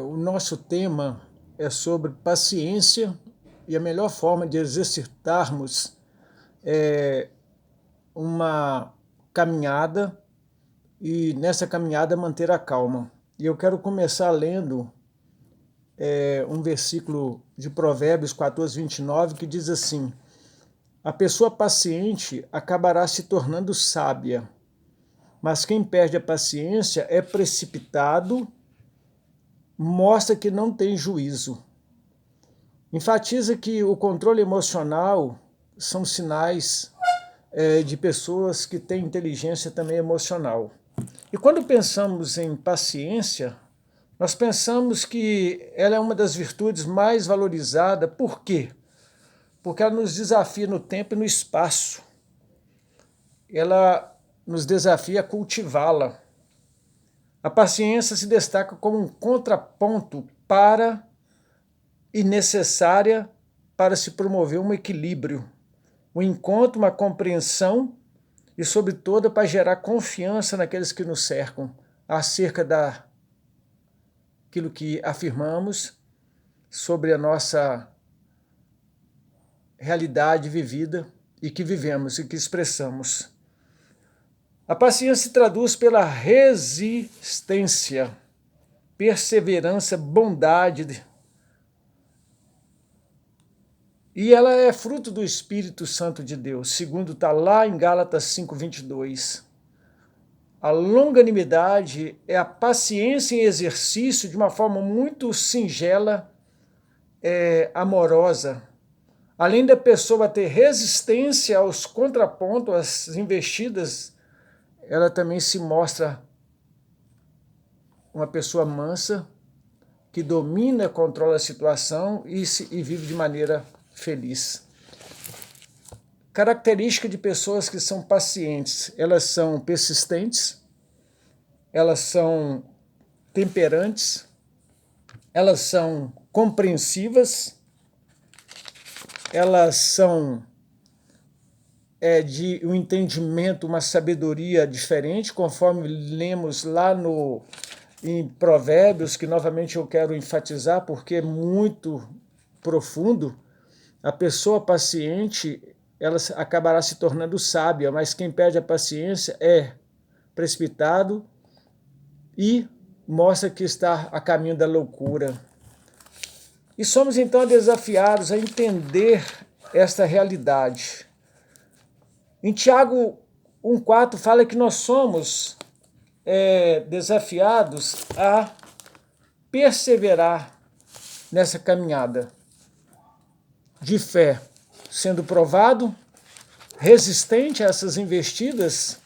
O nosso tema é sobre paciência e a melhor forma de exercitarmos uma caminhada e nessa caminhada manter a calma. E eu quero começar lendo um versículo de Provérbios 14:29 que diz assim: a pessoa paciente acabará se tornando sábia, mas quem perde a paciência é precipitado, mostra que não tem juízo. Enfatiza que o controle emocional são sinais de pessoas que têm inteligência também emocional. E quando pensamos em paciência, nós pensamos que ela é uma das virtudes mais valorizadas. Por quê? Porque ela nos desafia no tempo e no espaço. Ela nos desafia a cultivá-la. A paciência se destaca como um contraponto para e necessária para se promover um equilíbrio, um encontro, uma compreensão e, sobretudo, para gerar confiança naqueles que nos cercam acerca daquilo que afirmamos sobre a nossa realidade vivida e que vivemos e que expressamos. A paciência se traduz pela resistência, perseverança, bondade, e ela é fruto do Espírito Santo de Deus, segundo está lá em Gálatas 5:22. A longanimidade é a paciência em exercício de uma forma muito singela, amorosa. Além da pessoa ter resistência aos contrapontos, às investidas, ela também se mostra uma pessoa mansa, que domina, controla a situação e vive de maneira feliz. Característica de pessoas que são pacientes: elas são persistentes, elas são temperantes, elas são compreensivas, elas são de um entendimento, uma sabedoria diferente, conforme lemos lá em Provérbios, que novamente eu quero enfatizar porque é muito profundo. A pessoa paciente, ela acabará se tornando sábia, mas quem perde a paciência é precipitado e mostra que está a caminho da loucura. E somos então desafiados a entender esta realidade. Em Tiago 1,4 fala que nós somos desafiados a perseverar nessa caminhada de fé, sendo provado, resistente a essas investidas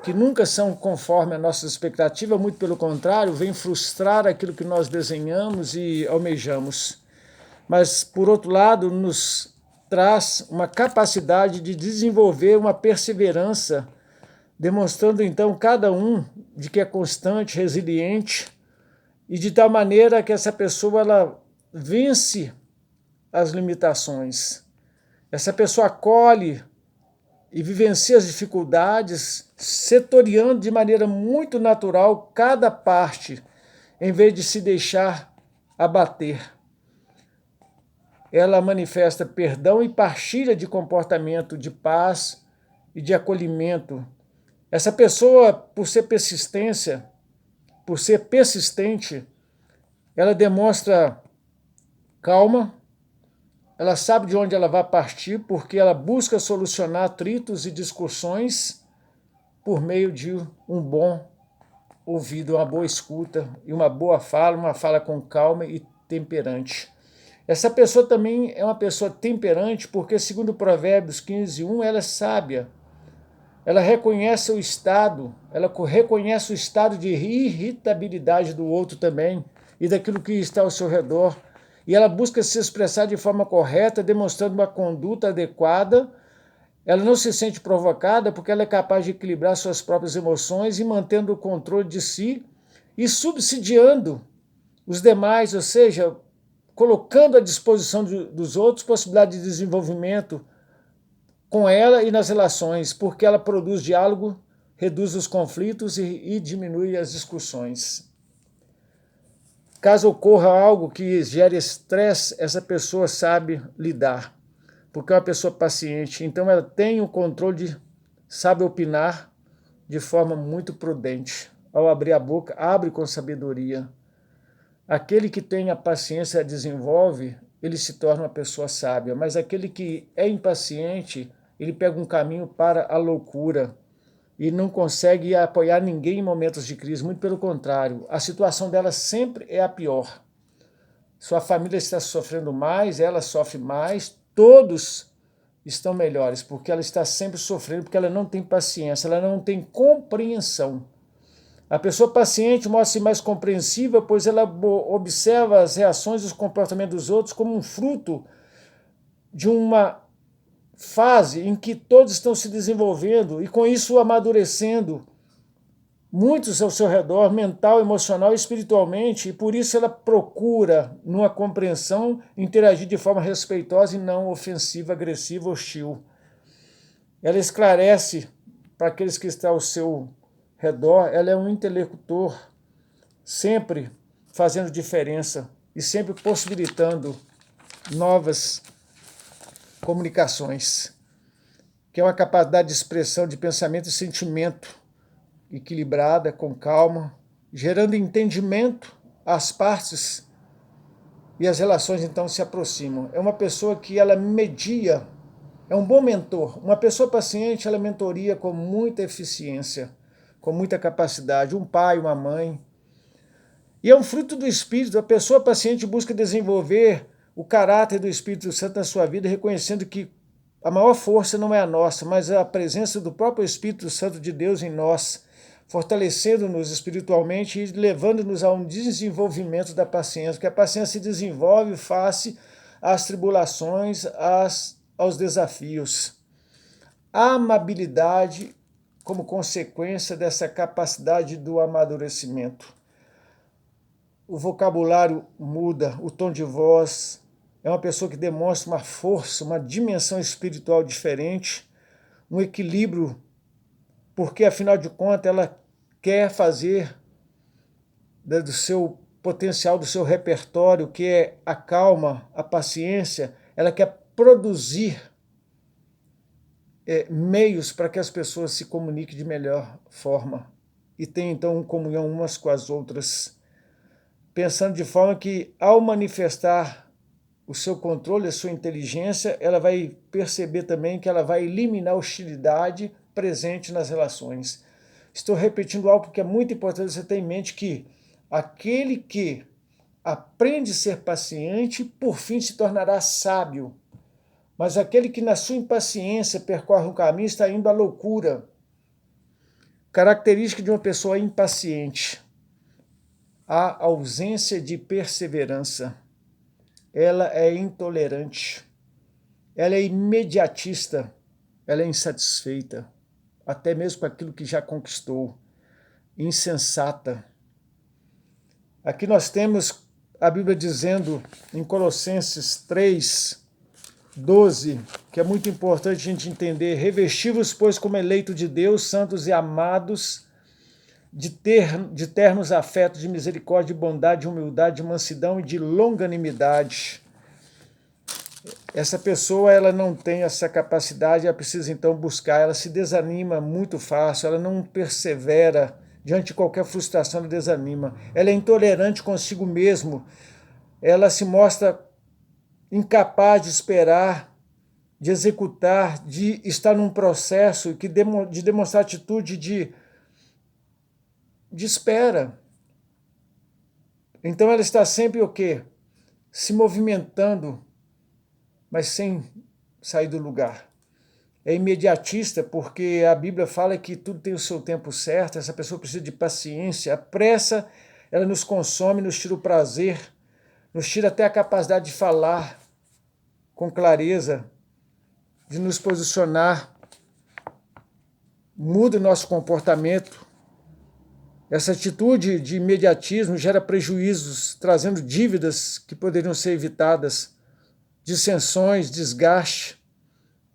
que nunca são conforme a nossa expectativa, muito pelo contrário, vem frustrar aquilo que nós desenhamos e almejamos. Mas, por outro lado, nos traz uma capacidade de desenvolver uma perseverança, demonstrando então cada um de que é constante, resiliente, e de tal maneira que essa pessoa ela vence as limitações. Essa pessoa acolhe e vivencia as dificuldades, setoriando de maneira muito natural cada parte, em vez de se deixar abater. Ela manifesta perdão e partilha de comportamento de paz e de acolhimento. Essa pessoa, por ser persistente, ela demonstra calma, ela sabe de onde ela vai partir, porque ela busca solucionar atritos e discussões por meio de um bom ouvido, uma boa escuta e uma boa fala, uma fala com calma e temperante. Essa pessoa também é uma pessoa temperante porque, segundo Provérbios 15:1, ela é sábia. Ela reconhece o estado de irritabilidade do outro também e daquilo que está ao seu redor. E ela busca se expressar de forma correta, demonstrando uma conduta adequada. Ela não se sente provocada porque ela é capaz de equilibrar suas próprias emoções e mantendo o controle de si e subsidiando os demais, ou seja, colocando à disposição dos outros possibilidade de desenvolvimento com ela e nas relações, porque ela produz diálogo, reduz os conflitos e diminui as discussões. Caso ocorra algo que gere estresse, essa pessoa sabe lidar, porque é uma pessoa paciente. Então ela tem o controle sabe opinar de forma muito prudente. Ao abrir a boca, abre com sabedoria. Aquele que tem a paciência desenvolve, ele se torna uma pessoa sábia, mas aquele que é impaciente, ele pega um caminho para a loucura e não consegue apoiar ninguém em momentos de crise, muito pelo contrário, a situação dela sempre é a pior. Sua família está sofrendo mais, ela sofre mais, todos estão melhores, porque ela está sempre sofrendo, porque ela não tem paciência, ela não tem compreensão. A pessoa paciente mostra-se mais compreensiva, pois ela observa as reações e os comportamentos dos outros como um fruto de uma fase em que todos estão se desenvolvendo e com isso amadurecendo, muitos ao seu redor, mental, emocional e espiritualmente, e por isso ela procura, numa compreensão, interagir de forma respeitosa e não ofensiva, agressiva, hostil. Ela esclarece para aqueles que estão ao seu redor, ela é um interlocutor, sempre fazendo diferença e sempre possibilitando novas comunicações, que é uma capacidade de expressão de pensamento e sentimento equilibrada, com calma, gerando entendimento às partes e as relações então se aproximam. É uma pessoa que ela media, é um bom mentor. Uma pessoa paciente, ela mentoria com muita eficiência, com muita capacidade, um pai, uma mãe. E é um fruto do Espírito. A pessoa paciente busca desenvolver o caráter do Espírito Santo na sua vida, reconhecendo que a maior força não é a nossa, mas a presença do próprio Espírito Santo de Deus em nós, fortalecendo-nos espiritualmente e levando-nos a um desenvolvimento da paciência, porque a paciência se desenvolve face às tribulações, aos desafios. A amabilidade como consequência dessa capacidade do amadurecimento. O vocabulário muda, o tom de voz. É uma pessoa que demonstra uma força, uma dimensão espiritual diferente, um equilíbrio, porque, afinal de contas, ela quer fazer do seu potencial, do seu repertório, que é a calma, a paciência, ela quer produzir meios para que as pessoas se comuniquem de melhor forma e tenham, então, comunhão umas com as outras, pensando de forma que, ao manifestar o seu controle, a sua inteligência, ela vai perceber também que ela vai eliminar a hostilidade presente nas relações. Estou repetindo algo que é muito importante você ter em mente, que aquele que aprende a ser paciente, por fim se tornará sábio. Mas aquele que na sua impaciência percorre um caminho está indo à loucura. Característica de uma pessoa impaciente: a ausência de perseverança. Ela é intolerante, ela é imediatista, ela é insatisfeita, até mesmo com aquilo que já conquistou, insensata. Aqui nós temos a Bíblia dizendo em Colossenses 3:12, que é muito importante a gente entender: revesti-vos, pois, como eleito de Deus, santos e amados, de ternos afetos, de misericórdia, de bondade, de humildade, de mansidão e de longanimidade. Essa pessoa, ela não tem essa capacidade, ela precisa então buscar, ela se desanima muito fácil, ela não persevera diante de qualquer frustração, ela desanima. Ela é intolerante consigo mesmo, ela se mostra incapaz de esperar, de executar, de estar num processo de demonstrar atitude de espera. Então ela está sempre o quê? Se movimentando, mas sem sair do lugar. É imediatista, porque a Bíblia fala que tudo tem o seu tempo certo, essa pessoa precisa de paciência. A pressa, ela nos consome, nos tira o prazer, nos tira até a capacidade de falar com clareza, de nos posicionar, muda o nosso comportamento. Essa atitude de imediatismo gera prejuízos, trazendo dívidas que poderiam ser evitadas, dissensões, desgaste,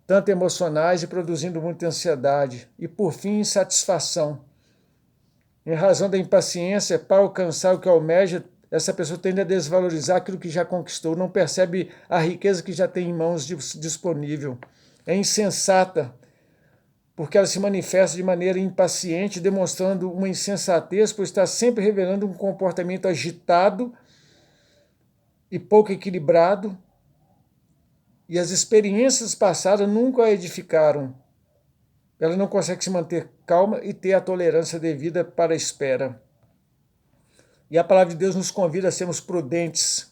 tanto emocionais, e produzindo muita ansiedade. E, por fim, insatisfação. Em razão da impaciência, para alcançar o que almeja, essa pessoa tende a desvalorizar aquilo que já conquistou, não percebe a riqueza que já tem em mãos disponível. É insensata, porque ela se manifesta de maneira impaciente, demonstrando uma insensatez, pois está sempre revelando um comportamento agitado e pouco equilibrado, e as experiências passadas nunca a edificaram. Ela não consegue se manter calma e ter a tolerância devida para a espera. E a palavra de Deus nos convida a sermos prudentes,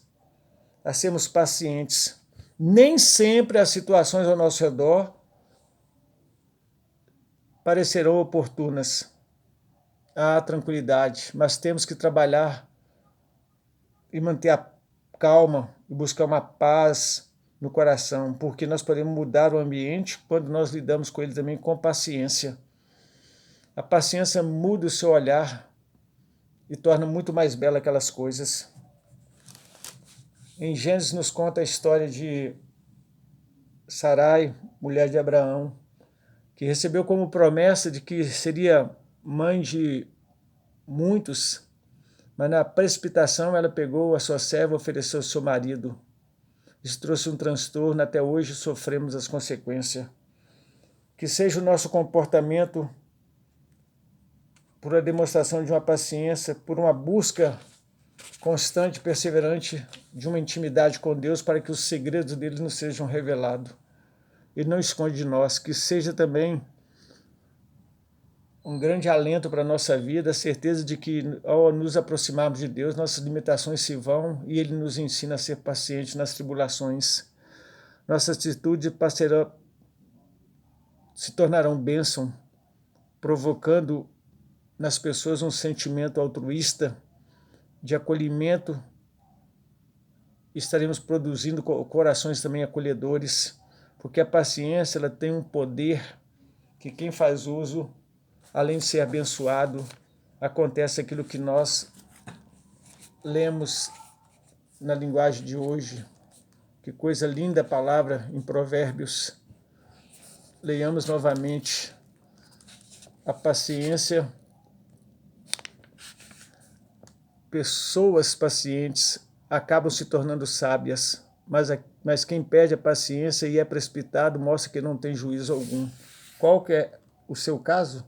a sermos pacientes. Nem sempre as situações ao nosso redor parecerão oportunas. Há tranquilidade, mas temos que trabalhar e manter a calma e buscar uma paz no coração, porque nós podemos mudar o ambiente quando nós lidamos com ele também com paciência. A paciência muda o seu olhar e torna muito mais bela aquelas coisas. Em Gênesis nos conta a história de Sarai, mulher de Abraão, que recebeu como promessa de que seria mãe de muitos, mas na precipitação ela pegou a sua serva e ofereceu ao seu marido. Isso trouxe um transtorno, até hoje sofremos as consequências. Que seja o nosso comportamento por a demonstração de uma paciência, por uma busca constante, perseverante de uma intimidade com Deus para que os segredos dele nos sejam revelados. Ele não esconde de nós, que seja também um grande alento para a nossa vida, a certeza de que ao nos aproximarmos de Deus, nossas limitações se vão e Ele nos ensina a ser paciente nas tribulações. Nossas atitudes se tornarão bênção, provocando nas pessoas um sentimento altruísta, de acolhimento. Estaremos produzindo corações também acolhedores, porque a paciência ela tem um poder que quem faz uso, além de ser abençoado, acontece aquilo que nós lemos na linguagem de hoje. Que coisa linda a palavra em Provérbios. Leiamos novamente. A paciência, pessoas pacientes acabam se tornando sábias, mas quem perde a paciência e é precipitado mostra que não tem juízo algum. Qual que é o seu caso?